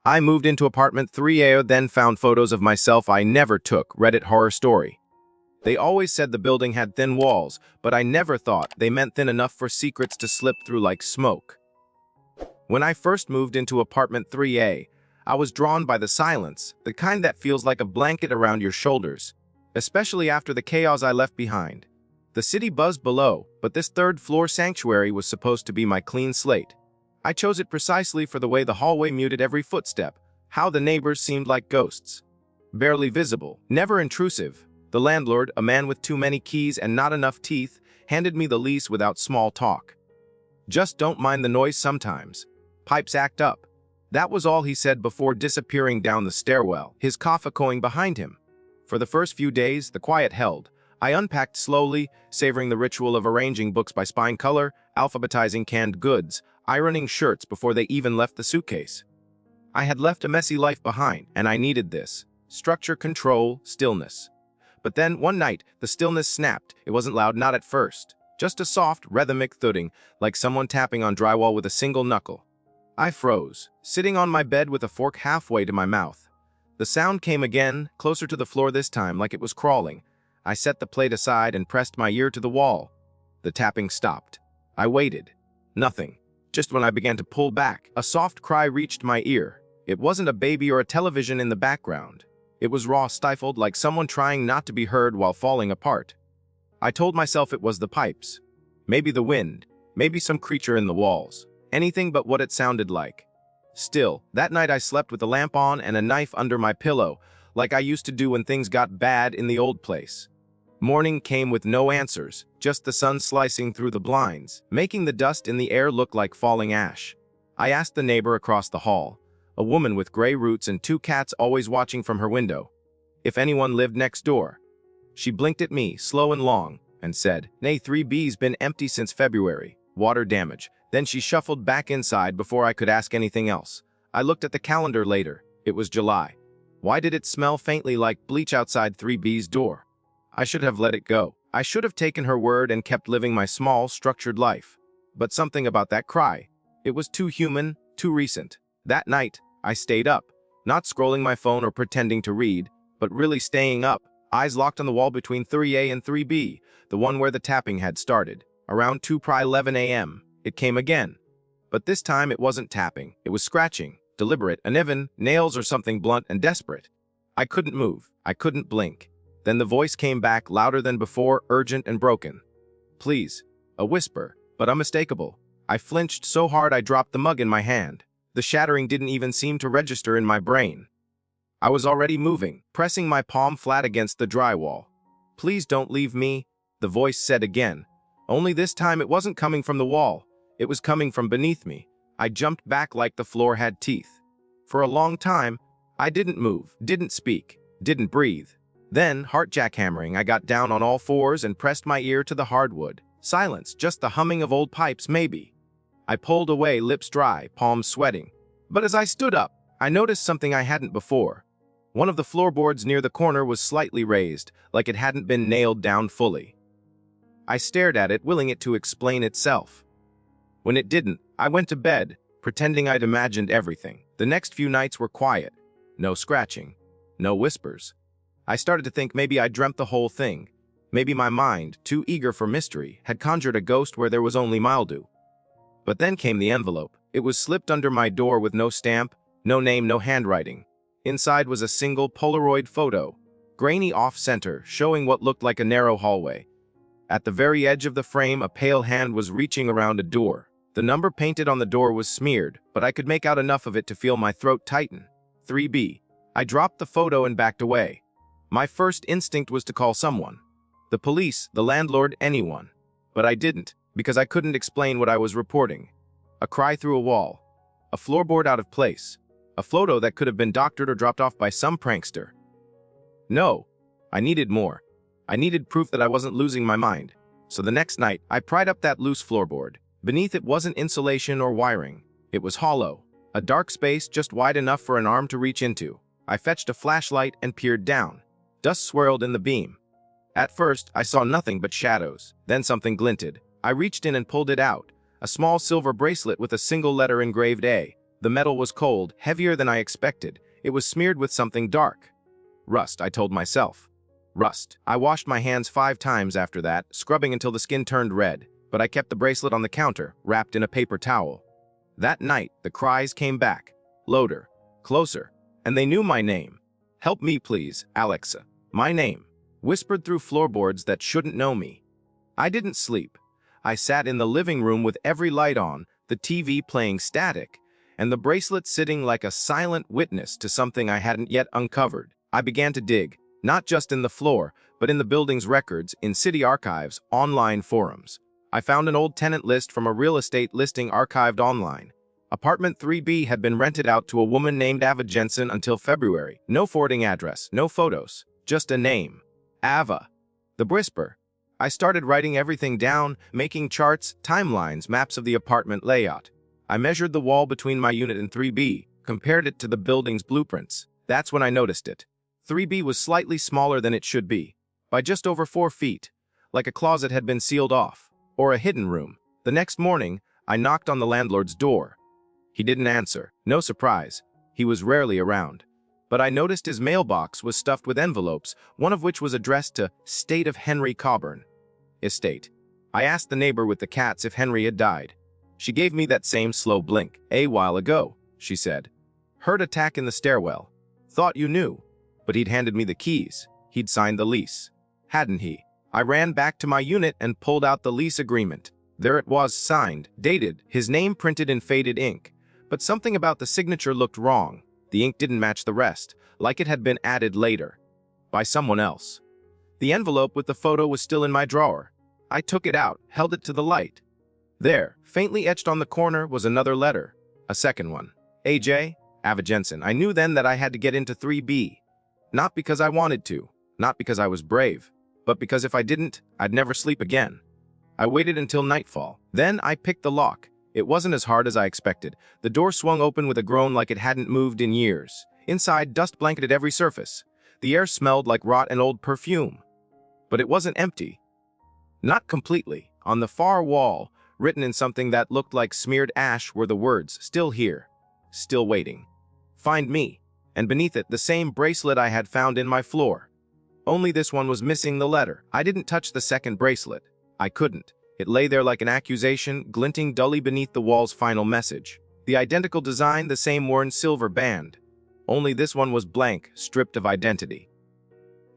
I moved into apartment 3A, then found photos of myself I never took. Reddit horror story. They always said the building had thin walls, but I never thought they meant thin enough for secrets to slip through like smoke. When I first moved into apartment 3A, I was drawn by the silence, the kind that feels like a blanket around your shoulders, especially after the chaos I left behind. The city buzzed below, but this third-floor sanctuary was supposed to be my clean slate. I chose it precisely for the way the hallway muted every footstep, how the neighbors seemed like ghosts. Barely visible, never intrusive, the landlord, a man with too many keys and not enough teeth, handed me the lease without small talk. Just don't mind the noise sometimes. Pipes act up. That was all he said before disappearing down the stairwell, his cough echoing behind him. For the first few days, the quiet held. I unpacked slowly, savoring the ritual of arranging books by spine color, alphabetizing canned goods, ironing shirts before they even left the suitcase. I had left a messy life behind, and I needed this. Structure, control, stillness. But then, one night, the stillness snapped. It wasn't loud, not at first. Just a soft, rhythmic thudding, like someone tapping on drywall with a single knuckle. I froze, sitting on my bed with a fork halfway to my mouth. The sound came again, closer to the floor this time, like it was crawling. I set the plate aside and pressed my ear to the wall. The tapping stopped. I waited. Nothing. Just when I began to pull back, a soft cry reached my ear. It wasn't a baby or a television in the background. It was raw, stifled, like someone trying not to be heard while falling apart. I told myself it was the pipes. Maybe the wind. Maybe some creature in the walls. Anything but what it sounded like. Still, that night I slept with the lamp on and a knife under my pillow, like I used to do when things got bad in the old place. Morning came with no answers, just the sun slicing through the blinds, making the dust in the air look like falling ash. I asked the neighbor across the hall, a woman with gray roots and two cats always watching from her window, if anyone lived next door. She blinked at me, slow and long, and said, "Nay, 3B's been empty since February. Water damage." Then she shuffled back inside before I could ask anything else. I looked at the calendar later. It was July. Why did it smell faintly like bleach outside 3B's door? I should have let it go. I should have taken her word and kept living my small, structured life. But something about that cry. It was too human, too recent. That night, I stayed up, not scrolling my phone or pretending to read, but really staying up, eyes locked on the wall between 3A and 3B, the one where the tapping had started. Around 2:11 a.m., it came again. But this time it wasn't tapping, it was scratching, deliberate, uneven, nails or something blunt and desperate. I couldn't move, I couldn't blink. Then the voice came back louder than before, urgent and broken. "Please," a whisper, but unmistakable. I flinched so hard I dropped the mug in my hand. The shattering didn't even seem to register in my brain. I was already moving, pressing my palm flat against the drywall. "Please don't leave me," the voice said again. Only this time it wasn't coming from the wall. It was coming from beneath me. I jumped back like the floor had teeth. For a long time, I didn't move, didn't speak, didn't breathe. Then, heart jackhammering, I got down on all fours and pressed my ear to the hardwood. Silence, just the humming of old pipes, maybe. I pulled away, lips dry, palms sweating. But as I stood up, I noticed something I hadn't before. One of the floorboards near the corner was slightly raised, like it hadn't been nailed down fully. I stared at it, willing it to explain itself. When it didn't, I went to bed, pretending I'd imagined everything. The next few nights were quiet. No scratching. No whispers. I started to think maybe I dreamt the whole thing. Maybe my mind, too eager for mystery, had conjured a ghost where there was only mildew. But then came the envelope. It was slipped under my door with no stamp, no name, no handwriting. Inside was a single Polaroid photo, grainy off-center, showing what looked like a narrow hallway. At the very edge of the frame, a pale hand was reaching around a door. The number painted on the door was smeared, but I could make out enough of it to feel my throat tighten. 3B. I dropped the photo and backed away. My first instinct was to call someone. The police, the landlord, anyone. But I didn't, because I couldn't explain what I was reporting. A cry through a wall. A floorboard out of place. A photo that could have been doctored or dropped off by some prankster. No, I needed more. I needed proof that I wasn't losing my mind. So the next night, I pried up that loose floorboard. Beneath it wasn't insulation or wiring. It was hollow. A dark space just wide enough for an arm to reach into. I fetched a flashlight and peered down. Dust swirled in the beam. At first, I saw nothing but shadows. Then something glinted. I reached in and pulled it out. A small silver bracelet with a single letter engraved A. The metal was cold, heavier than I expected. It was smeared with something dark. Rust, I told myself. Rust. I washed my hands 5 times after that, scrubbing until the skin turned red, but I kept the bracelet on the counter, wrapped in a paper towel. That night, the cries came back. Louder. Closer. And they knew my name. "Help me, please, Alexa." My name. Whispered through floorboards that shouldn't know me. I didn't sleep. I sat in the living room with every light on, the TV playing static, and the bracelet sitting like a silent witness to something I hadn't yet uncovered. I began to dig, not just in the floor, but in the building's records, in city archives, online forums. I found an old tenant list from a real estate listing archived online. Apartment 3B had been rented out to a woman named Ava Jensen until February. No forwarding address, no photos, just a name. Ava. The whisper. I started writing everything down, making charts, timelines, maps of the apartment layout. I measured the wall between my unit and 3B, compared it to the building's blueprints. That's when I noticed it. 3B was slightly smaller than it should be, by just over 4 feet, like a closet had been sealed off, or a hidden room. The next morning, I knocked on the landlord's door. He didn't answer. No surprise. He was rarely around. But I noticed his mailbox was stuffed with envelopes, one of which was addressed to State of Henry Coburn. Estate. I asked the neighbor with the cats if Henry had died. She gave me that same slow blink. "A while ago," she said. "Heard attack in the stairwell. Thought you knew." But he'd handed me the keys. He'd signed the lease. Hadn't he? I ran back to my unit and pulled out the lease agreement. There it was, signed, dated, his name printed in faded ink. But something about the signature looked wrong. The ink didn't match the rest, like it had been added later. By someone else. The envelope with the photo was still in my drawer. I took it out, held it to the light. There, faintly etched on the corner, was another letter. A second one. AJ, Ava Jensen. I knew then that I had to get into 3B. Not because I wanted to, not because I was brave, but because if I didn't, I'd never sleep again. I waited until nightfall. Then I picked the lock. It wasn't as hard as I expected. The door swung open with a groan like it hadn't moved in years. Inside, dust blanketed every surface. The air smelled like rot and old perfume. But it wasn't empty. Not completely. On the far wall, written in something that looked like smeared ash, were the words, "Still here. Still waiting. Find me." And beneath it, the same bracelet I had found in my floor. Only this one was missing the letter. I didn't touch the second bracelet. I couldn't. It lay there like an accusation, glinting dully beneath the wall's final message. The identical design, the same worn silver band. Only this one was blank, stripped of identity.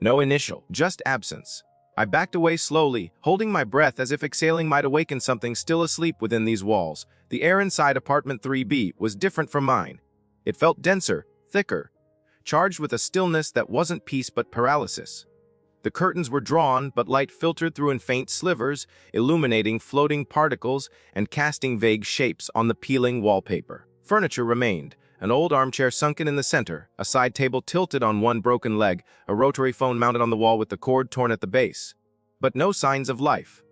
No initial, just absence. I backed away slowly, holding my breath as if exhaling might awaken something still asleep within these walls. The air inside apartment 3B was different from mine. It felt denser, thicker, charged with a stillness that wasn't peace but paralysis. The curtains were drawn, but light filtered through in faint slivers, illuminating floating particles and casting vague shapes on the peeling wallpaper. Furniture remained, an old armchair sunken in the center, a side table tilted on one broken leg, a rotary phone mounted on the wall with the cord torn at the base. But no signs of life.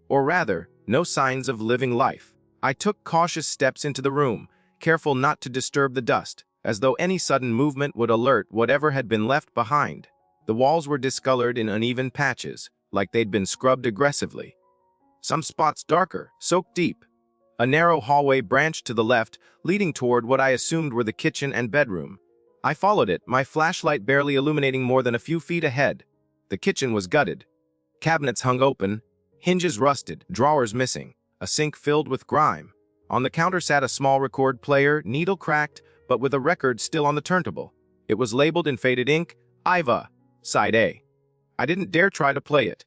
Or rather, no signs of living life. I took cautious steps into the room, careful not to disturb the dust, as though any sudden movement would alert whatever had been left behind. The walls were discolored in uneven patches, like they'd been scrubbed aggressively. Some spots darker, soaked deep. A narrow hallway branched to the left, leading toward what I assumed were the kitchen and bedroom. I followed it, my flashlight barely illuminating more than a few feet ahead. The kitchen was gutted. Cabinets hung open, hinges rusted, drawers missing, a sink filled with grime. On the counter sat a small record player, needle cracked, but with a record still on the turntable. It was labeled in faded ink, Iva. Side A. I didn't dare try to play it.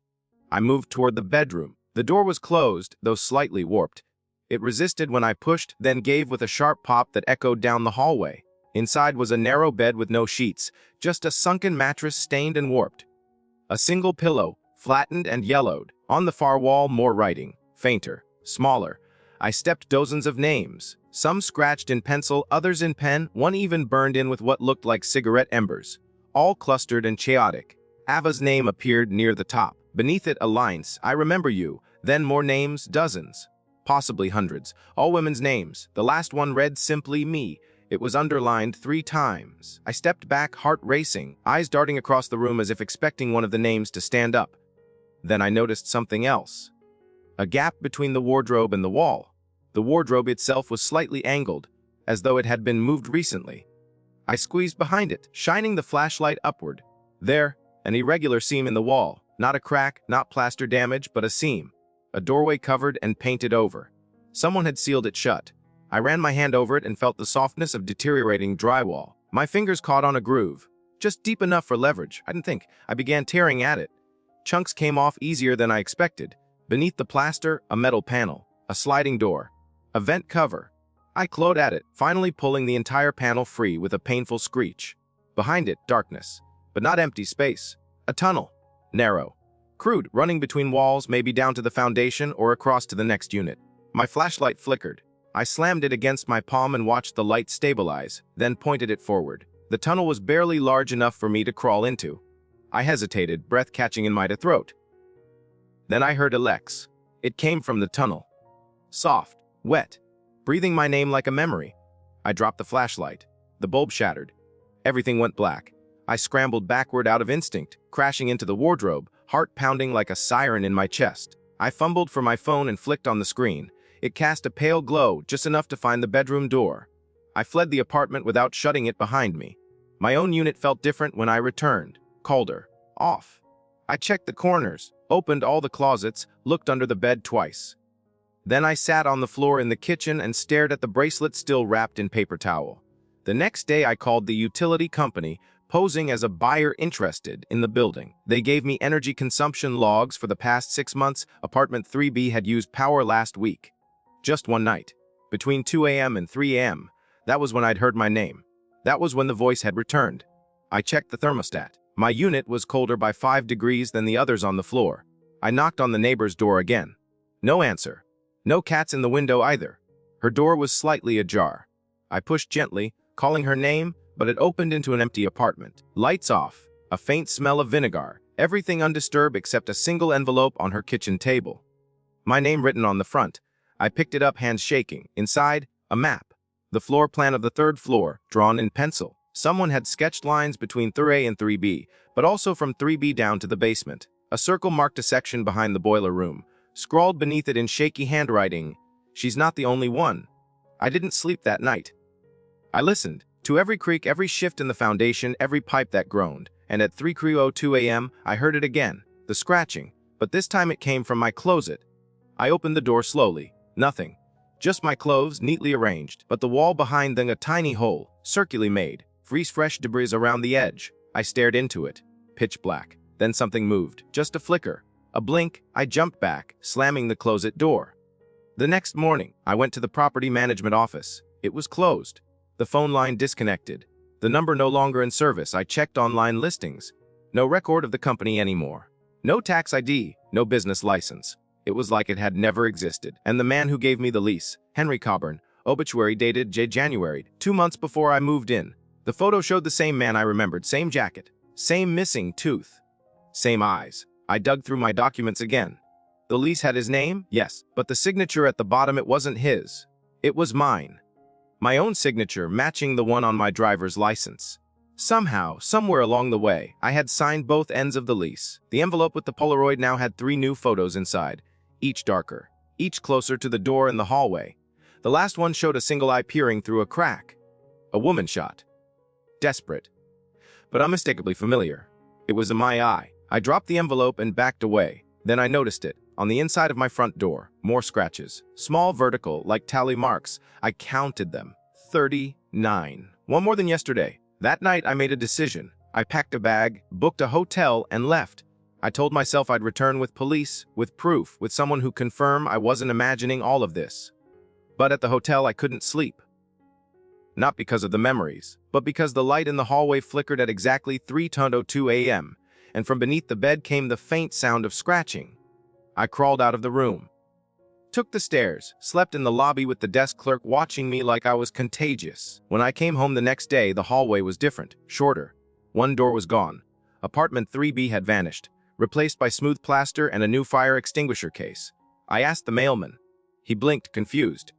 I moved toward the bedroom. The door was closed, though slightly warped. It resisted when I pushed, then gave with a sharp pop that echoed down the hallway. Inside was a narrow bed with no sheets, just a sunken mattress stained and warped. A single pillow, flattened and yellowed. On the far wall, more writing, fainter, smaller. I stepped dozens of names, some scratched in pencil, others in pen, one even burned in with what looked like cigarette embers. All clustered and chaotic. Ava's name appeared near the top. Beneath it, a line, "I remember you." Then more names, dozens. Possibly hundreds. All women's names. The last one read simply me. It was underlined 3 times. I stepped back, heart racing, eyes darting across the room as if expecting one of the names to stand up. Then I noticed something else. A gap between the wardrobe and the wall. The wardrobe itself was slightly angled, as though it had been moved recently. I squeezed behind it, shining the flashlight upward. There, an irregular seam in the wall. Not a crack, not plaster damage, but a seam. A doorway covered and painted over. Someone had sealed it shut. I ran my hand over it and felt the softness of deteriorating drywall. My fingers caught on a groove, just deep enough for leverage. I didn't think. I began tearing at it. Chunks came off easier than I expected. Beneath the plaster, a metal panel, a sliding door, a vent cover. I clawed at it, finally pulling the entire panel free with a painful screech. Behind it, darkness, but not empty space. A tunnel, narrow, crude, running between walls, maybe down to the foundation or across to the next unit. My flashlight flickered. I slammed it against my palm and watched the light stabilize, then pointed it forward. The tunnel was barely large enough for me to crawl into. I hesitated, breath catching in my throat. Then I heard Alex. It came from the tunnel. Soft, wet, breathing my name like a memory. I dropped the flashlight. The bulb shattered. Everything went black. I scrambled backward out of instinct, crashing into the wardrobe, heart pounding like a siren in my chest. I fumbled for my phone and flicked on the screen. It cast a pale glow, just enough to find the bedroom door. I fled the apartment without shutting it behind me. My own unit felt different when I returned. Colder. Off. I checked the corners, opened all the closets, looked under the bed twice. Then I sat on the floor in the kitchen and stared at the bracelet still wrapped in paper towel. The next day I called the utility company, posing as a buyer interested in the building. They gave me energy consumption logs for the past 6 months. Apartment 3B had used power last week. Just one night. Between 2 a.m. and 3 a.m. That was when I'd heard my name. That was when the voice had returned. I checked the thermostat. My unit was colder by 5 degrees than the others on the floor. I knocked on the neighbor's door again. No answer. No cats in the window either. Her door was slightly ajar. I pushed gently, calling her name, but it opened into an empty apartment. Lights off, a faint smell of vinegar, everything undisturbed except a single envelope on her kitchen table. My name written on the front. I picked it up, hands shaking. Inside, a map. The floor plan of the 3rd floor, drawn in pencil. Someone had sketched lines between 3A and 3B, but also from 3B down to the basement. A circle marked a section behind the boiler room. Scrawled beneath it in shaky handwriting, "She's not the only one." I didn't sleep that night. I listened to every creak, every shift in the foundation, every pipe that groaned, and at 3:02 a.m. I heard it again, the scratching, but this time it came from my closet. I opened the door slowly. Nothing. Just my clothes, neatly arranged, but the wall behind them a tiny hole, circularly made, fresh debris around the edge. I stared into it. Pitch black. Then something moved, just a flicker. A blink, I jumped back, slamming the closet door. The next morning, I went to the property management office. It was closed. The phone line disconnected. The number no longer in service. I checked online listings. No record of the company anymore. No tax ID, no business license. It was like it had never existed. And the man who gave me the lease, Henry Coburn, obituary dated January, 2 months before I moved in. The photo showed the same man I remembered, same jacket, same missing tooth, same eyes. I dug through my documents again. The lease had his name, yes, but the signature at the bottom, it wasn't his. It was mine. My own signature matching the one on my driver's license. Somehow, somewhere along the way, I had signed both ends of the lease. The envelope with the Polaroid now had 3 new photos inside, each darker, each closer to the door in the hallway. The last one showed a single eye peering through a crack. A woman shot. Desperate, but unmistakably familiar. It was in my eye. I dropped the envelope and backed away. Then I noticed it. On the inside of my front door, more scratches. Small vertical, like tally marks. I counted them. 39. One more than yesterday. That night I made a decision. I packed a bag, booked a hotel, and left. I told myself I'd return with police, with proof, with someone who confirmed I wasn't imagining all of this. But at the hotel I couldn't sleep. Not because of the memories, but because the light in the hallway flickered at exactly 3:02 a.m., and from beneath the bed came the faint sound of scratching. I crawled out of the room. Took the stairs, slept in the lobby with the desk clerk watching me like I was contagious. When I came home the next day, the hallway was different, shorter. One door was gone. Apartment 3B had vanished, replaced by smooth plaster and a new fire extinguisher case. I asked the mailman. He blinked, confused.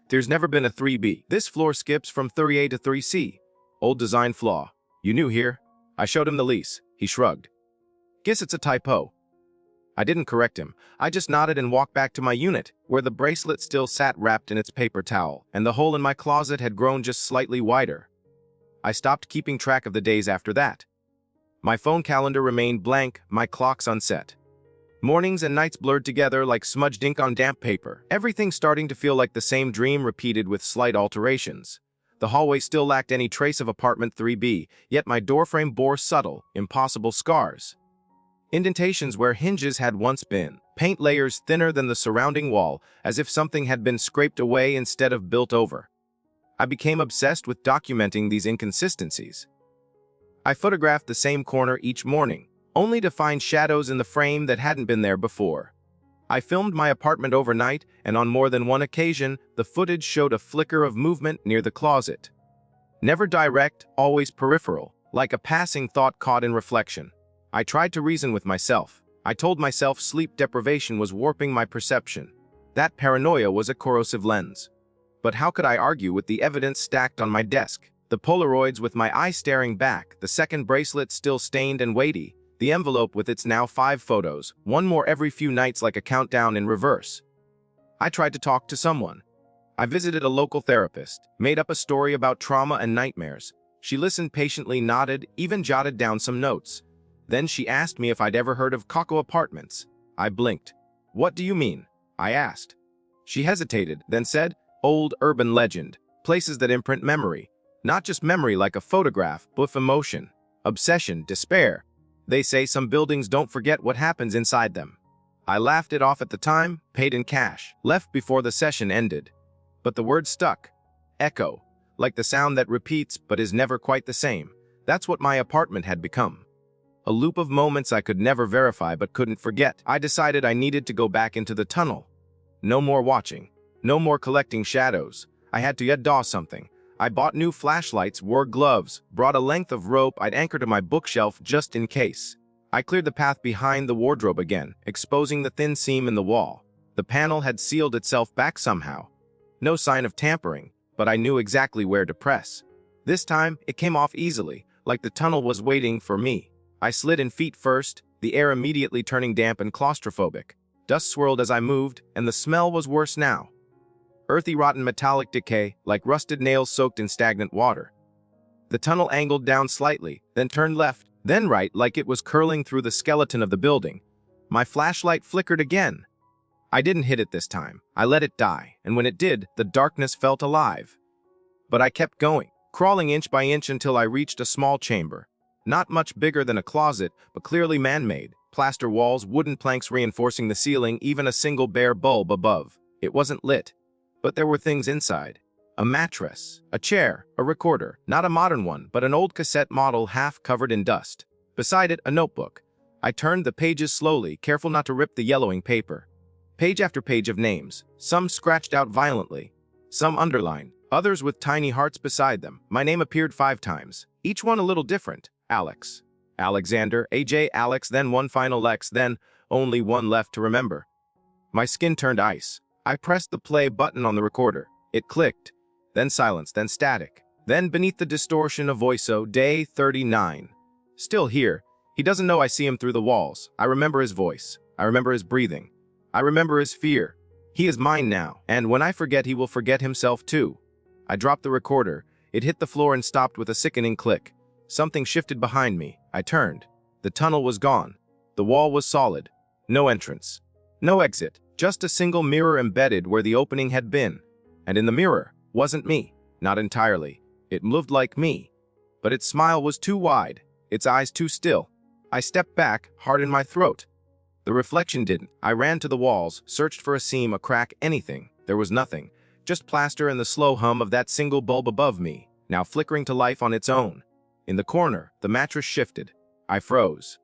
There's never been a 3B. This floor skips from 3A to 3C. Old design flaw. You new here? I showed him the lease. He shrugged. Guess it's a typo. I didn't correct him. I just nodded and walked back to my unit, where the bracelet still sat wrapped in its paper towel, and the hole in my closet had grown just slightly wider. I stopped keeping track of the days after that. My phone calendar remained blank, my clocks unset. Mornings and nights blurred together like smudged ink on damp paper, everything starting to feel like the same dream repeated with slight alterations. The hallway still lacked any trace of apartment 3B, yet my doorframe bore subtle, impossible scars. Indentations where hinges had once been, paint layers thinner than the surrounding wall, as if something had been scraped away instead of built over. I became obsessed with documenting these inconsistencies. I photographed the same corner each morning, only to find shadows in the frame that hadn't been there before. I filmed my apartment overnight, and on more than one occasion, the footage showed a flicker of movement near the closet. Never direct, always peripheral, like a passing thought caught in reflection. I tried to reason with myself. I told myself sleep deprivation was warping my perception. That paranoia was a corrosive lens. But how could I argue with the evidence stacked on my desk? The Polaroids with my eye staring back, the second bracelet still stained and weighty, the envelope with its now 5 photos, one more every few nights like a countdown in reverse. I tried to talk to someone. I visited a local therapist, made up a story about trauma and nightmares. She listened patiently, nodded, even jotted down some notes. Then she asked me if I'd ever heard of Kako apartments. I blinked. "What do you mean?" I asked. She hesitated, then said, "Old urban legend, places that imprint memory. Not just memory like a photograph, but emotion, obsession, despair. They say some buildings don't forget what happens inside them." I laughed it off at the time, paid in cash, left before the session ended. But the word stuck. Echo, like the sound that repeats but is never quite the same. That's what my apartment had become. A loop of moments I could never verify but couldn't forget. I decided I needed to go back into the tunnel. No more watching. No more collecting shadows. I had to do something. I bought new flashlights, wore gloves, brought a length of rope I'd anchor to my bookshelf just in case. I cleared the path behind the wardrobe again, exposing the thin seam in the wall. The panel had sealed itself back somehow. No sign of tampering, but I knew exactly where to press. This time, it came off easily, like the tunnel was waiting for me. I slid in feet first, the air immediately turning damp and claustrophobic. Dust swirled as I moved, and the smell was worse now. Earthy, rotten metallic decay, like rusted nails soaked in stagnant water. The tunnel angled down slightly, then turned left, then right like it was curling through the skeleton of the building. My flashlight flickered again. I didn't hit it this time. I let it die, and when it did, the darkness felt alive. But I kept going, crawling inch by inch until I reached a small chamber. Not much bigger than a closet, but clearly man-made. Plaster walls, wooden planks reinforcing the ceiling, even a single bare bulb above. It wasn't lit, but there were things inside. A mattress, a chair, a recorder, not a modern one, but an old cassette model half covered in dust. Beside it, a notebook. I turned the pages slowly, careful not to rip the yellowing paper. Page after page of names, some scratched out violently, some underlined, others with tiny hearts beside them. My name appeared 5 times, each one a little different. Alex, Alexander, AJ, Alex, then one final Lex, then only one left to remember. My skin turned ice. I pressed the play button on the recorder. It clicked, then silence, then static. Then beneath the distortion of voice-o, day 39. Still here. He doesn't know I see him through the walls. I remember his voice. I remember his breathing. I remember his fear. He is mine now, and when I forget, he will forget himself too. I dropped the recorder. It hit the floor and stopped with a sickening click. Something shifted behind me. I turned. The tunnel was gone. The wall was solid. No entrance. No exit. Just a single mirror embedded where the opening had been. And in the mirror wasn't me. Not entirely. It moved like me. But its smile was too wide. Its eyes too still. I stepped back, heart in my throat. The reflection didn't. I ran to the walls, searched for a seam, a crack, anything. There was nothing. Just plaster and the slow hum of that single bulb above me, now flickering to life on its own. In the corner, the mattress shifted. I froze.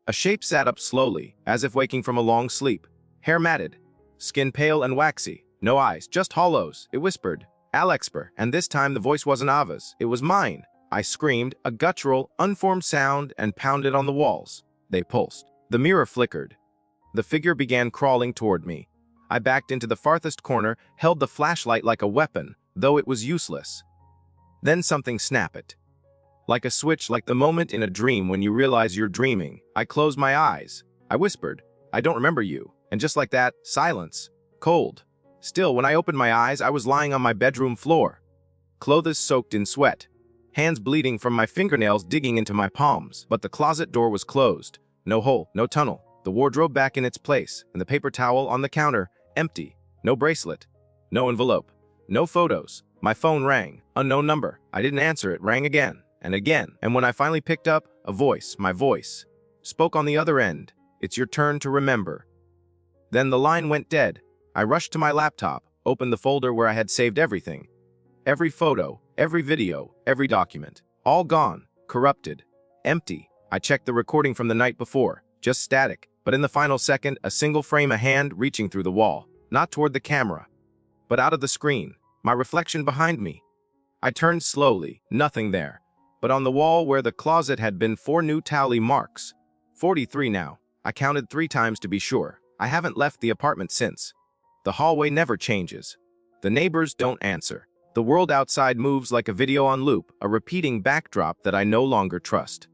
A shape sat up slowly, as if waking from a long sleep. Hair matted. Skin pale and waxy. No eyes, just hollows. It whispered, "Alexper," and this time the voice wasn't Ava's. It was mine. I screamed, a guttural, unformed sound, and pounded on the walls. They pulsed. The mirror flickered. The figure began crawling toward me. I backed into the farthest corner, held the flashlight like a weapon, though it was useless. Then something snapped. Like a switch, like the moment in a dream when you realize you're dreaming. I closed my eyes. I whispered, I don't remember you. And just like that, silence. Cold. Still, when I opened my eyes, I was lying on my bedroom floor. Clothes soaked in sweat. Hands bleeding from my fingernails digging into my palms. But the closet door was closed. No hole, no tunnel. The wardrobe back in its place, and the paper towel on the counter, empty. No bracelet. No envelope. No photos. My phone rang. Unknown number. I didn't answer it. Rang again and again. And when I finally picked up, a voice, my voice, spoke on the other end. It's your turn to remember. Then the line went dead. I rushed to my laptop, opened the folder where I had saved everything. Every photo, every video, every document. All gone. Corrupted. Empty. I checked the recording from the night before. Just static. But in the final second, a single frame, a hand reaching through the wall. Not toward the camera, but out of the screen. My reflection behind me. I turned slowly. Nothing there. But on the wall where the closet had been 4 new tally marks. 43 now. I counted 3 times to be sure. I haven't left the apartment since. The hallway never changes. The neighbors don't answer. The world outside moves like a video on loop, a repeating backdrop that I no longer trust.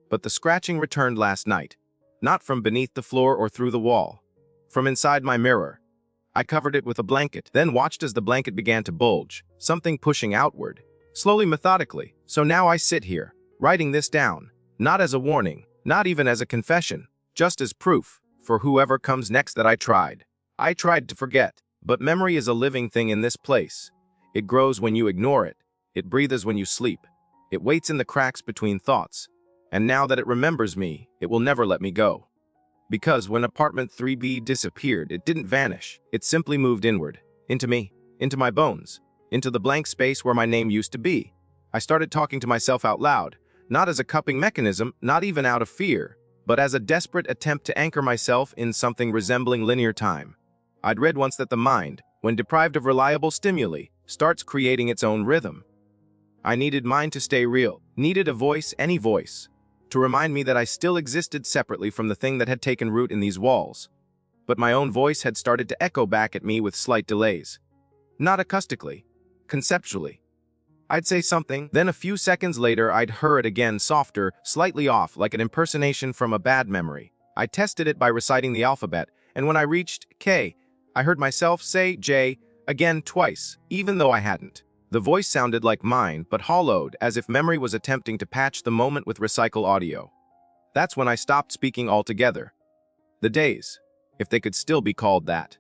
But the scratching returned last night. Not from beneath the floor or through the wall. From inside my mirror. I covered it with a blanket, then watched as the blanket began to bulge, something pushing outward, slowly, methodically. So now I sit here, writing this down, not as a warning, not even as a confession, just as proof, for whoever comes next that I tried. I tried to forget, but memory is a living thing in this place. It grows when you ignore it. It breathes when you sleep. It waits in the cracks between thoughts. And now that it remembers me, it will never let me go. Because when apartment 3B disappeared, it didn't vanish. It simply moved inward, into me, into my bones, into the blank space where my name used to be. I started talking to myself out loud, not as a coping mechanism, not even out of fear, but as a desperate attempt to anchor myself in something resembling linear time. I'd read once that the mind, when deprived of reliable stimuli, starts creating its own rhythm. I needed mine to stay real, needed a voice, any voice, to remind me that I still existed separately from the thing that had taken root in these walls. But my own voice had started to echo back at me with slight delays. Not acoustically, conceptually. I'd say something, then a few seconds later I'd hear it again, softer, slightly off, like an impersonation from a bad memory. I tested it by reciting the alphabet, and when I reached K, I heard myself say J again twice, even though I hadn't. The voice sounded like mine, but hollowed, as if memory was attempting to patch the moment with recycle audio. That's when I stopped speaking altogether. The days, if they could still be called that,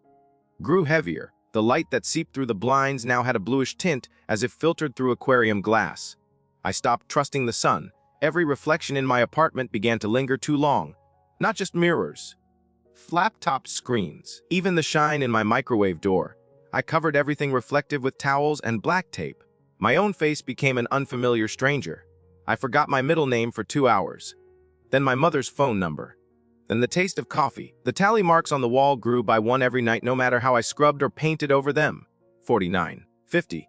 grew heavier. The light that seeped through the blinds now had a bluish tint, as if filtered through aquarium glass. I stopped trusting the sun. Every reflection in my apartment began to linger too long. Not just mirrors. Flap-top screens. Even the shine in my microwave door. I covered everything reflective with towels and black tape. My own face became an unfamiliar stranger. I forgot my middle name for 2 hours. Then my mother's phone number. Then the taste of coffee. The tally marks on the wall grew by 1 every night, no matter how I scrubbed or painted over them. 49. 50.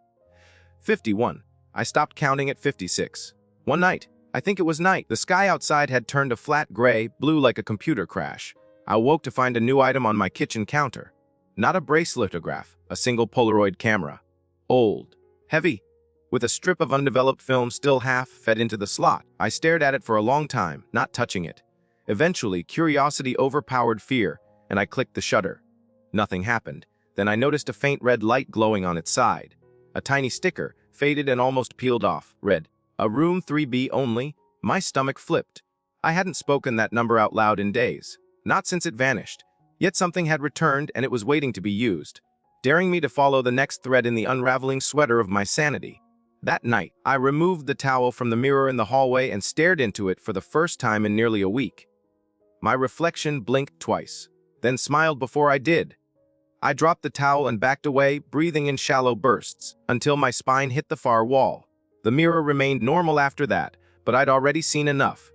51. I stopped counting at 56. One night, I think it was night, the sky outside had turned a flat gray, blue like a computer crash. I awoke to find a new item on my kitchen counter. Not a braceletograph, a single Polaroid camera. Old. Heavy. With a strip of undeveloped film still half fed into the slot. I stared at it for a long time, not touching it. Eventually, curiosity overpowered fear, and I clicked the shutter. Nothing happened. Then I noticed a faint red light glowing on its side. A tiny sticker, faded and almost peeled off, read, "A room 3B only." My stomach flipped. I hadn't spoken that number out loud in days. Not since it vanished. Yet something had returned, and it was waiting to be used, daring me to follow the next thread in the unraveling sweater of my sanity. That night, I removed the towel from the mirror in the hallway and stared into it for the first time in nearly a week. My reflection blinked twice, then smiled before I did. I dropped the towel and backed away, breathing in shallow bursts, until my spine hit the far wall. The mirror remained normal after that, but I'd already seen enough.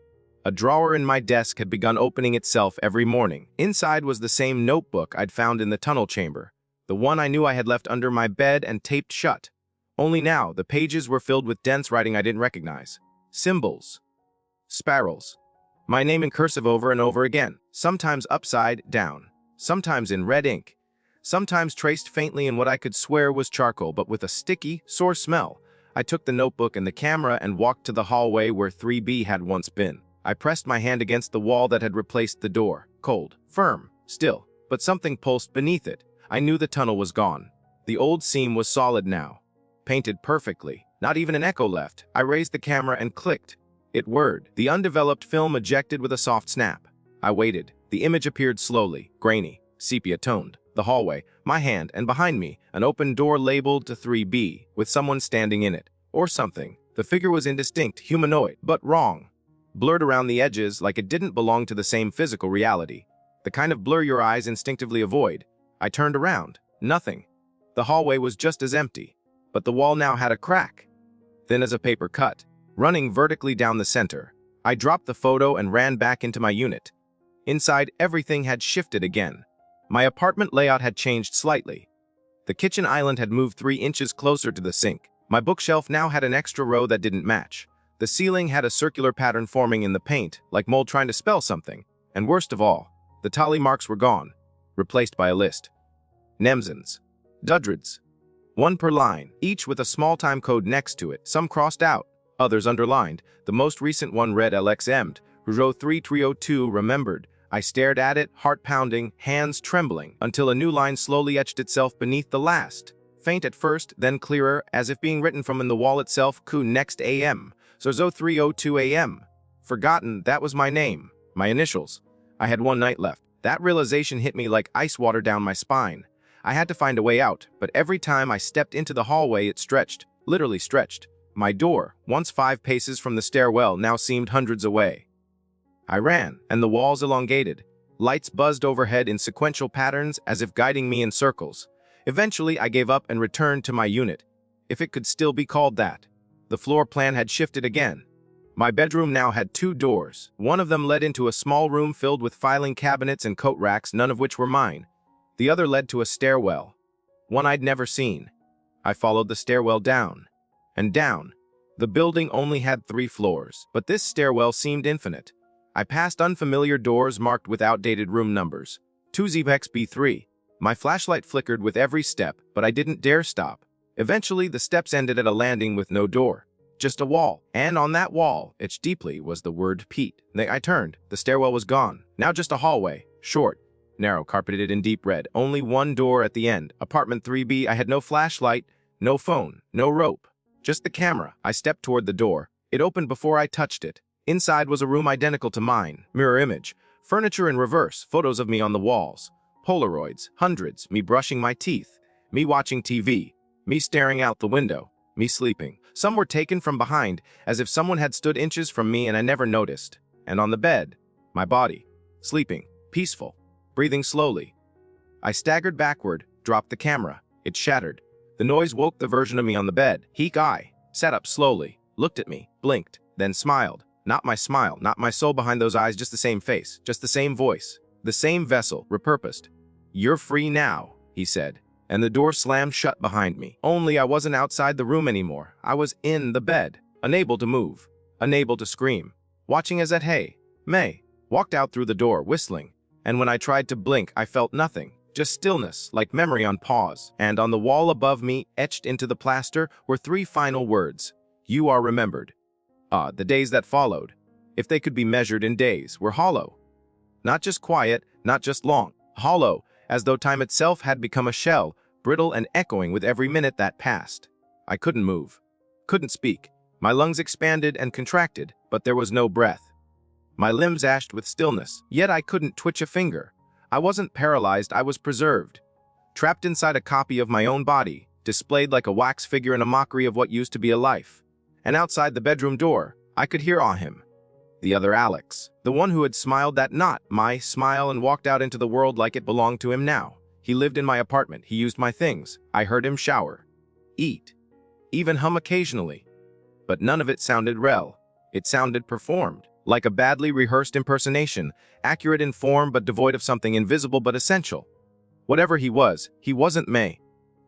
A drawer in my desk had begun opening itself every morning. Inside was the same notebook I'd found in the tunnel chamber, the one I knew I had left under my bed and taped shut. Only now, the pages were filled with dense writing I didn't recognize. Symbols. Spirals. My name in cursive over and over again, sometimes upside down, sometimes in red ink, sometimes traced faintly in what I could swear was charcoal, but with a sticky, sore smell. I took the notebook and the camera and walked to the hallway where 3B had once been. I pressed my hand against the wall that had replaced the door. Cold, firm, still, but something pulsed beneath it. I knew the tunnel was gone. The old seam was solid now, painted perfectly. Not even an echo left. I raised the camera and clicked. It whirred. The undeveloped film ejected with a soft snap. I waited. The image appeared slowly, grainy, sepia-toned. The hallway, my hand, and behind me, an open door labeled to 3B, with someone standing in it. Or something. The figure was indistinct, humanoid, but wrong. Blurred around the edges like it didn't belong to the same physical reality. The kind of blur your eyes instinctively avoid. I turned around. Nothing. The hallway was just as empty. But the wall now had a crack, thin as a paper cut, running vertically down the center. I dropped the photo and ran back into my unit. Inside, everything had shifted again. My apartment layout had changed slightly. The kitchen island had moved 3 inches closer to the sink. My bookshelf now had an extra row that didn't match. The ceiling had a circular pattern forming in the paint, like mold trying to spell something. And worst of all, the tally marks were gone, replaced by a list. Nemsons. Dudrids. 1 per line, each with a small time code next to it, some crossed out, others underlined. The most recent one read LXM'd, Rougeau 3302 remembered. I stared at it, heart pounding, hands trembling, until a new line slowly etched itself beneath the last. Faint at first, then clearer, as if being written from in the wall itself. Ku next AM. Rougeau 302 AM. Forgotten, that was my name, my initials. I had 1 night left. That realization hit me like ice water down my spine. I had to find a way out, but every time I stepped into the hallway it stretched, literally stretched. My door, once 5 paces from the stairwell, now seemed hundreds away. I ran, and the walls elongated. Lights buzzed overhead in sequential patterns as if guiding me in circles. Eventually I gave up and returned to my unit, if it could still be called that. The floor plan had shifted again. My bedroom now had 2 doors. One of them led into a small room filled with filing cabinets and coat racks, none of which were mine. The other led to a stairwell, one I'd never seen. I followed the stairwell down, and down. The building only had 3 floors, but this stairwell seemed infinite. I passed unfamiliar doors marked with outdated room numbers. 2ZXB3. My flashlight flickered with every step, but I didn't dare stop. Eventually, the steps ended at a landing with no door. Just a wall, and on that wall, etched deeply, was the word Pete. I turned. The stairwell was gone. Now just a hallway, short, narrow, carpeted in deep red. Only 1 door at the end. Apartment 3B. I had no flashlight, no phone, no rope. Just the camera. I stepped toward the door. It opened before I touched it. Inside was a room identical to mine. Mirror image. Furniture in reverse. Photos of me on the walls. Polaroids. Hundreds. Me brushing my teeth. Me watching TV. Me staring out the window. Me sleeping. Some were taken from behind, as if someone had stood inches from me and I never noticed. And on the bed, my body. Sleeping. Peaceful. Breathing slowly. I staggered backward, dropped the camera. It shattered. The noise woke the version of me on the bed. He sat up slowly, looked at me, blinked, then smiled. Not my smile, not my soul behind those eyes, just the same face, just the same voice, the same vessel, repurposed. "You're free now," he said, and the door slammed shut behind me. Only I wasn't outside the room anymore. I was in the bed, unable to move, unable to scream, watching as May walked out through the door, whistling. And when I tried to blink, I felt nothing, just stillness, like memory on pause. And on the wall above me, etched into the plaster, were 3 final words. "You are remembered." The days that followed, if they could be measured in days, were hollow. Not just quiet, not just long, hollow, as though time itself had become a shell, brittle and echoing with every minute that passed. I couldn't move, couldn't speak. My lungs expanded and contracted, but there was no breath. My limbs ashed with stillness, yet I couldn't twitch a finger. I wasn't paralyzed, I was preserved. Trapped inside a copy of my own body, displayed like a wax figure in a mockery of what used to be a life. And outside the bedroom door, I could hear him. The other Alex. The one who had smiled that not my smile and walked out into the world like it belonged to him now. He lived in my apartment, he used my things. I heard him shower, eat, even hum occasionally. But none of it sounded real. It sounded performed, like a badly rehearsed impersonation, accurate in form but devoid of something invisible but essential. Whatever he wasn't May.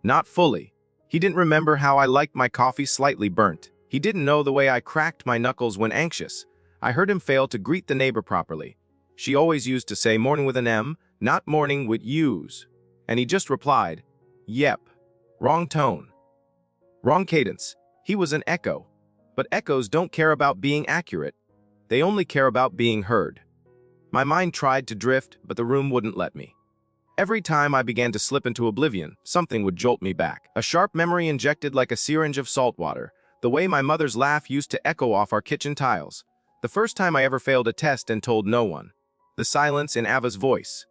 Not fully. He didn't remember how I liked my coffee slightly burnt. He didn't know the way I cracked my knuckles when anxious. I heard him fail to greet the neighbor properly. She always used to say morning with an M, not morning with U's. And he just replied, "Yep." Wrong tone. Wrong cadence. He was an echo. But echoes don't care about being accurate. They only care about being heard. My mind tried to drift, but the room wouldn't let me. Every time I began to slip into oblivion, something would jolt me back. A sharp memory injected like a syringe of salt water, the way my mother's laugh used to echo off our kitchen tiles. The first time I ever failed a test and told no one. The silence in Ava's voice.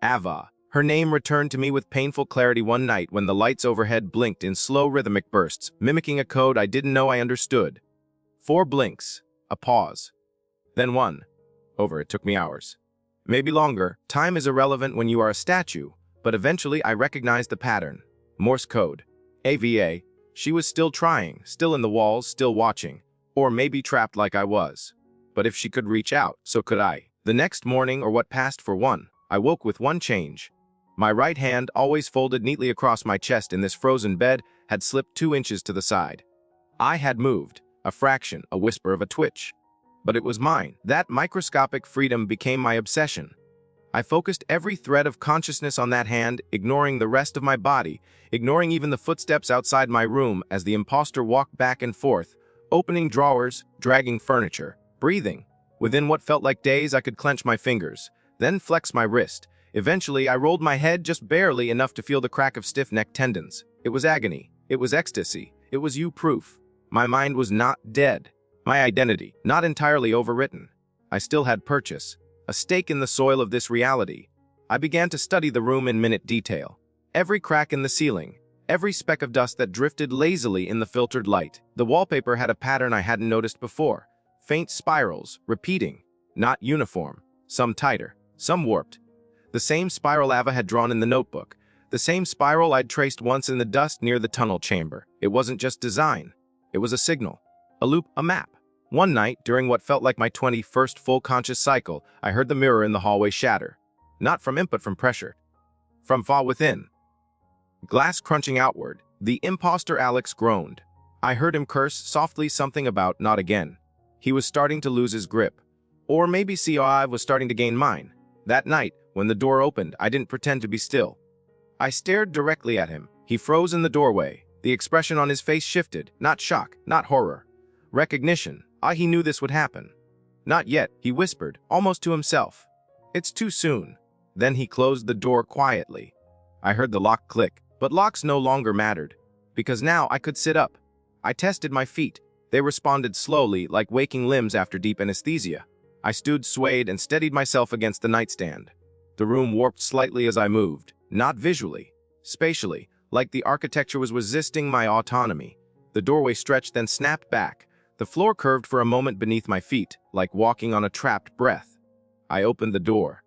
Ava. Her name returned to me with painful clarity one night when the lights overhead blinked in slow rhythmic bursts, mimicking a code I didn't know I understood. 4 blinks, a pause. Then 1. Over, it took me hours. Maybe longer. Time is irrelevant when you are a statue, but eventually I recognized the pattern. Morse code. AVA. She was still trying, still in the walls, still watching. Or maybe trapped like I was. But if she could reach out, so could I. The next morning, or what passed for one, I woke with one change. My right hand, always folded neatly across my chest in this frozen bed, had slipped 2 inches to the side. I had moved, a fraction, a whisper of a twitch. But it was mine. That microscopic freedom became my obsession. I focused every thread of consciousness on that hand, ignoring the rest of my body, ignoring even the footsteps outside my room as the imposter walked back and forth, opening drawers, dragging furniture, breathing. Within what felt like days, I could clench my fingers, then flex my wrist. Eventually, I rolled my head just barely enough to feel the crack of stiff neck tendons. It was agony. It was ecstasy. It was you-proof. My mind was not dead. My identity, not entirely overwritten. I still had purchase, a stake in the soil of this reality. I began to study the room in minute detail. Every crack in the ceiling, every speck of dust that drifted lazily in the filtered light. The wallpaper had a pattern I hadn't noticed before. Faint spirals, repeating, not uniform, some tighter, some warped. The same spiral Ava had drawn in the notebook, the same spiral I'd traced once in the dust near the tunnel chamber. It wasn't just design, it was a signal, a loop, a map. One night, during what felt like my 21st full conscious cycle, I heard the mirror in the hallway shatter. Not from input, from pressure. From far within. Glass crunching outward, the imposter Alex groaned. I heard him curse softly something about not again. He was starting to lose his grip. Or maybe COI was starting to gain mine. That night, when the door opened, I didn't pretend to be still. I stared directly at him. He froze in the doorway. The expression on his face shifted, not shock, not horror. Recognition. He knew this would happen. Not yet, he whispered, almost to himself. It's too soon. Then he closed the door quietly. I heard the lock click, but locks no longer mattered, because now I could sit up. I tested my feet. They responded slowly, like waking limbs after deep anesthesia. I stood swayed and steadied myself against the nightstand. The room warped slightly as I moved, not visually, spatially, like the architecture was resisting my autonomy. The doorway stretched, then snapped back. The floor curved for a moment beneath my feet, like walking on a trapped breath. I opened the door.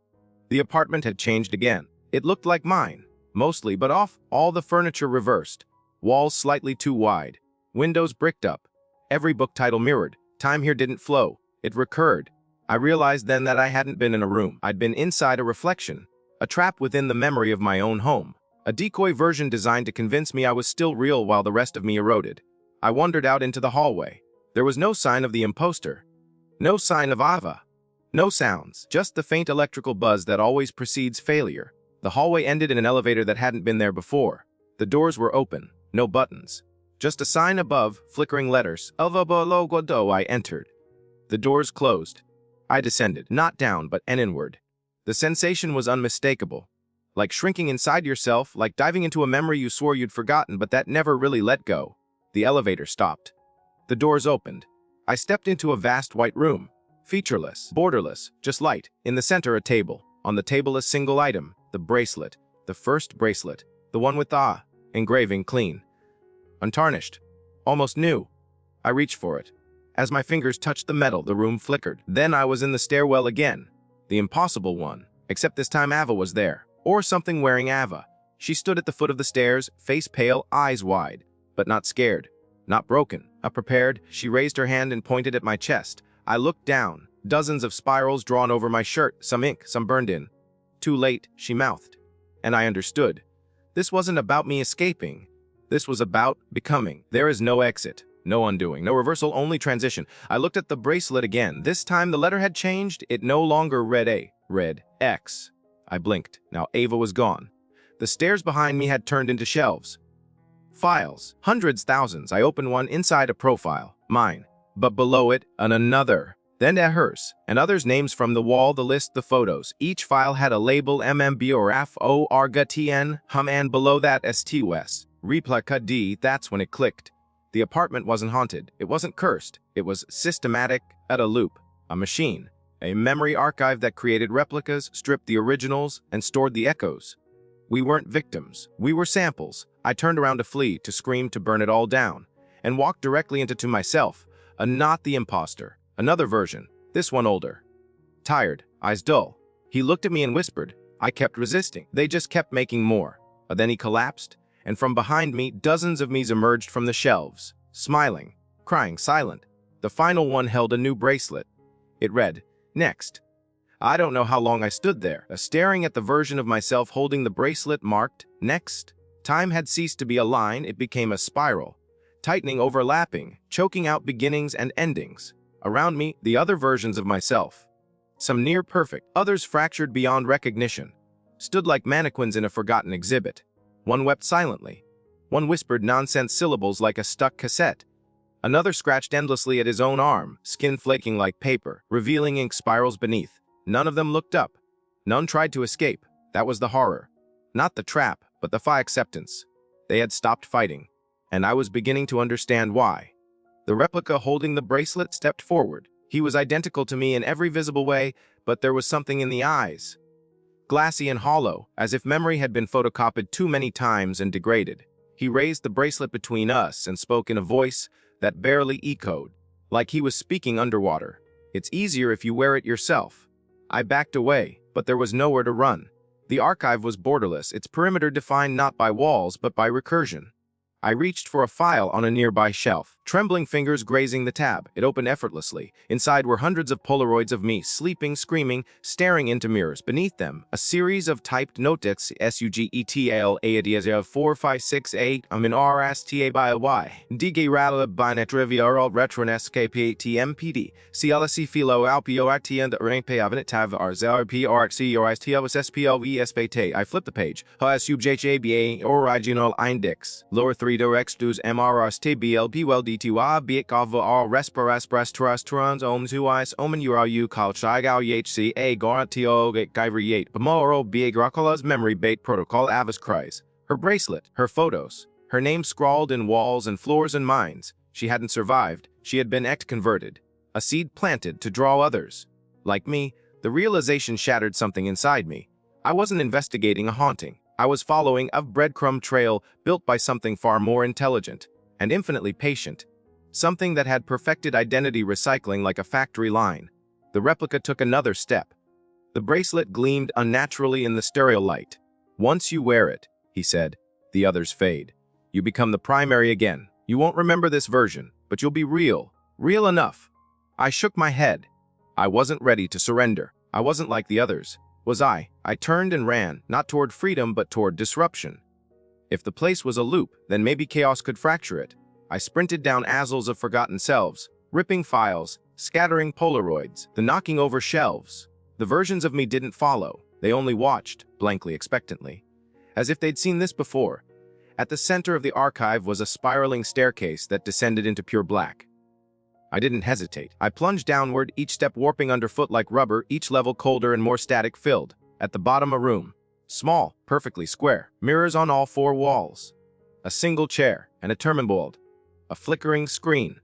The apartment had changed again. It looked like mine, mostly, but off, all the furniture reversed. Walls slightly too wide. Windows bricked up. Every book title mirrored. Time here didn't flow. It recurred. I realized then that I hadn't been in a room. I'd been inside a reflection. A trap within the memory of my own home. A decoy version designed to convince me I was still real while the rest of me eroded. I wandered out into the hallway. There was no sign of the imposter. No sign of Ava. No sounds, just the faint electrical buzz that always precedes failure. The hallway ended in an elevator that hadn't been there before. The doors were open, no buttons. Just a sign above, flickering letters. I entered. The doors closed. I descended, not down, but inward. The sensation was unmistakable. Like shrinking inside yourself, like diving into a memory you swore you'd forgotten, but that never really let go. The elevator stopped. The doors opened. I stepped into a vast white room. Featureless, borderless, just light. In the center, a table. On the table, a single item. The bracelet. The first bracelet. The one with the engraving clean. Untarnished. Almost new. I reached for it. As my fingers touched the metal, the room flickered. Then I was in the stairwell again. The impossible one. Except this time Ava was there. Or something wearing Ava. She stood at the foot of the stairs, face pale, eyes wide. But not scared. Not broken. Prepared, she raised her hand and pointed at my chest. I looked down. Dozens of spirals drawn over my shirt, some ink, some burned in. Too late, she mouthed. And I understood. This wasn't about me escaping. This was about becoming. There is no exit, no undoing, no reversal, only transition. I looked at the bracelet again. This time the letter had changed. It no longer read A, read X. I blinked. Now Ava was gone. The stairs behind me had turned into shelves. Files. Hundreds, thousands. I opened one, inside a profile. Mine. But below it, another. Then hers, and others' names from the wall, the list, the photos. Each file had a label MMB or FO RGTN, and below that STUS. Replica D, that's when it clicked. The apartment wasn't haunted, it wasn't cursed, it was systematic, at a loop, a machine, a memory archive that created replicas, stripped the originals, and stored the echoes. We weren't victims, we were samples. I turned around to flee, to scream, to burn it all down, and walked directly into myself, not the imposter. Another version, this one older. Tired, eyes dull. He looked at me and whispered. I kept resisting. They just kept making more. Then he collapsed, and from behind me, dozens of me's emerged from the shelves, smiling, crying, silent. The final one held a new bracelet. It read, "Next." I don't know how long I stood there, staring at the version of myself holding the bracelet marked, "Next." Time had ceased to be a line, it became a spiral, tightening, overlapping, choking out beginnings and endings. Around me, the other versions of myself. Some near perfect, others fractured beyond recognition, stood like mannequins in a forgotten exhibit. One wept silently. One whispered nonsense syllables like a stuck cassette. Another scratched endlessly at his own arm, skin flaking like paper, revealing ink spirals beneath. None of them looked up. None tried to escape. That was the horror. Not the trap, but the acceptance. They had stopped fighting, and I was beginning to understand why. The replica holding the bracelet stepped forward. He was identical to me in every visible way, but there was something in the eyes. Glassy and hollow, as if memory had been photocopied too many times and degraded. He raised the bracelet between us and spoke in a voice that barely echoed, like he was speaking underwater. "It's easier if you wear it yourself." I backed away, but there was nowhere to run. The archive was borderless, its perimeter defined not by walls but by recursion. I reached for a file on a nearby shelf, trembling fingers grazing the tab. It opened effortlessly. Inside were hundreds of Polaroids of me, sleeping, screaming, staring into mirrors. Beneath them, a series of typed notes, SUGETAL ADS 4568, RSTA by Y. DG Rala Binetrivia Oral Retron SKPATMPD. CLC Philo Alpio and Rank Payavinit Tav RZRP RXC or STLS SPLV. I flipped the page. SUBJHABA Original Index. Lower 3 Direct Dos MRS TBLP well DTY Biekava R Resparas Trust Trans Om 2 Omen Uru Kal Chigao HCA Garantio Giveriate Pamoro Biegracola's memory bait protocol Avis cries. Her bracelet, her photos, her name scrawled in walls and floors and minds. She hadn't survived, she had been converted. A seed planted to draw others. Like me, the realization shattered something inside me. I wasn't investigating a haunting. I was following a breadcrumb trail built by something far more intelligent and infinitely patient. Something that had perfected identity recycling like a factory line. The replica took another step. The bracelet gleamed unnaturally in the stereo light. "Once you wear it," he said, "the others fade. You become the primary again. You won't remember this version, but you'll be real. Real enough." I shook my head. I wasn't ready to surrender. I wasn't like the others. Was I? I turned and ran, not toward freedom but toward disruption. If the place was a loop, then maybe chaos could fracture it. I sprinted down aisles of forgotten selves, ripping files, scattering Polaroids, the knocking over shelves. The versions of me didn't follow. They only watched, blankly expectantly. As if they'd seen this before. At the center of the archive was a spiraling staircase that descended into pure black. I didn't hesitate. I plunged downward, each step warping underfoot like rubber, each level colder and more static filled. At the bottom, a room. Small, perfectly square. Mirrors on all 4 walls. A single chair and a terminal. A flickering screen.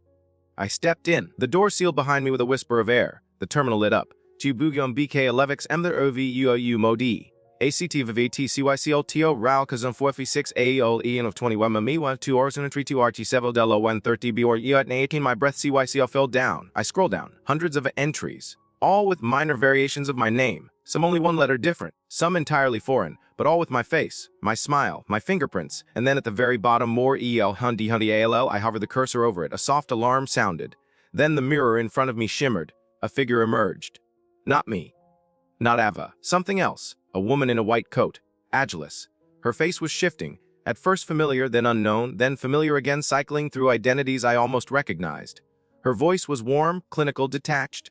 I stepped in. The door sealed behind me with a whisper of air. The terminal lit up. Chibugyom BK 11x Mther OVUOU Modi. ACT VVTCYCLTO RAL Kazum 4v6 AEOL EN of 21 Mamiwa 2 Ors and 32 RT 7 Delo 130 B or EOT 18 my breath CYCL fell down. I scroll down. Hundreds of entries. All with minor variations of my name. Some only one letter different. Some entirely foreign. But all with my face, my smile, my fingerprints. And then at the very bottom more EL Hundi ALL. I hovered the cursor over it. A soft alarm sounded. Then the mirror in front of me shimmered. A figure emerged. Not me. Not Ava. Something else. A woman in a white coat, Agilus. Her face was shifting, at first familiar, then unknown, then familiar again, cycling through identities I almost recognized. Her voice was warm, clinical, detached.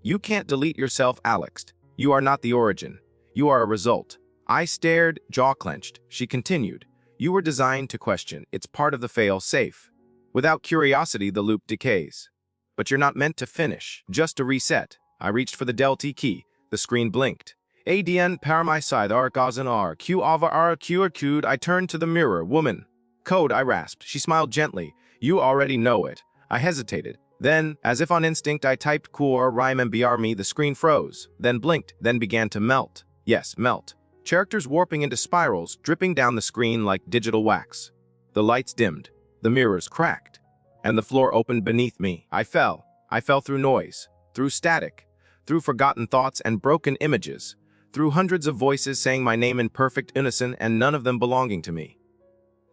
"You can't delete yourself, Alex. You are not the origin. You are a result." I stared, jaw clenched. She continued, "You were designed to question. It's part of the fail-safe. Without curiosity, the loop decays." But you're not meant to finish, just to reset. I reached for the Delta key. The screen blinked. ADN paramyside argazan r q ava r q q'd. I turned to the mirror. Woman. Code, I rasped. She smiled gently. You already know it. I hesitated. Then, as if on instinct, I typed core rhyme and br me. The screen froze, then blinked, then began to melt. Yes, melt. Characters warping into spirals, dripping down the screen like digital wax. The lights dimmed. The mirrors cracked. And the floor opened beneath me. I fell. I fell through noise, through static, through forgotten thoughts and broken images, through hundreds of voices saying my name in perfect unison and none of them belonging to me.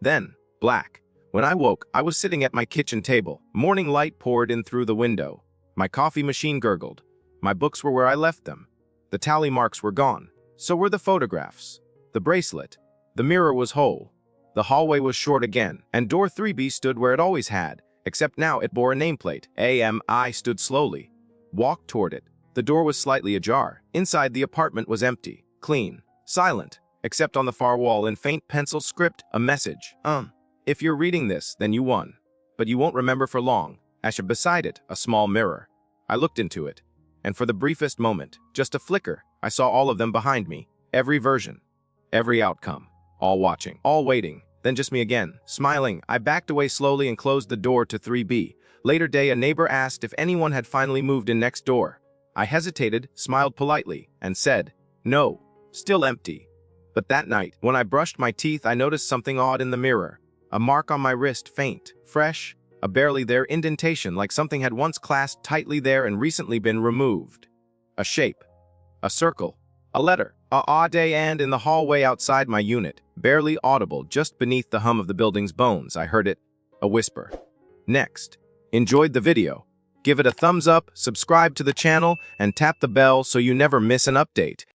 Then, black. When I woke, I was sitting at my kitchen table. Morning light poured in through the window. My coffee machine gurgled. My books were where I left them. The tally marks were gone. So were the photographs. The bracelet. The mirror was whole. The hallway was short again, and door 3B stood where it always had, except now it bore a nameplate. I stood slowly, walked toward it. The door was slightly ajar. Inside, the apartment was empty, clean, silent, except on the far wall in faint pencil script, a message. If you're reading this, then you won. But you won't remember for long. Beside it, a small mirror. I looked into it, and for the briefest moment, just a flicker, I saw all of them behind me. Every version, every outcome, all watching, all waiting. Then just me again, smiling. I backed away slowly and closed the door to 3B. Later day, a neighbor asked if anyone had finally moved in next door. I hesitated, smiled politely, and said, no, still empty. But that night, when I brushed my teeth, I noticed something odd in the mirror. A mark on my wrist, faint, fresh, a barely there indentation like something had once clasped tightly there and recently been removed. A shape, a circle, a letter, a day, and in the hallway outside my unit, barely audible just beneath the hum of the building's bones, I heard it, a whisper. Next. Enjoyed the video? Give it a thumbs up, subscribe to the channel, and tap the bell so you never miss an update.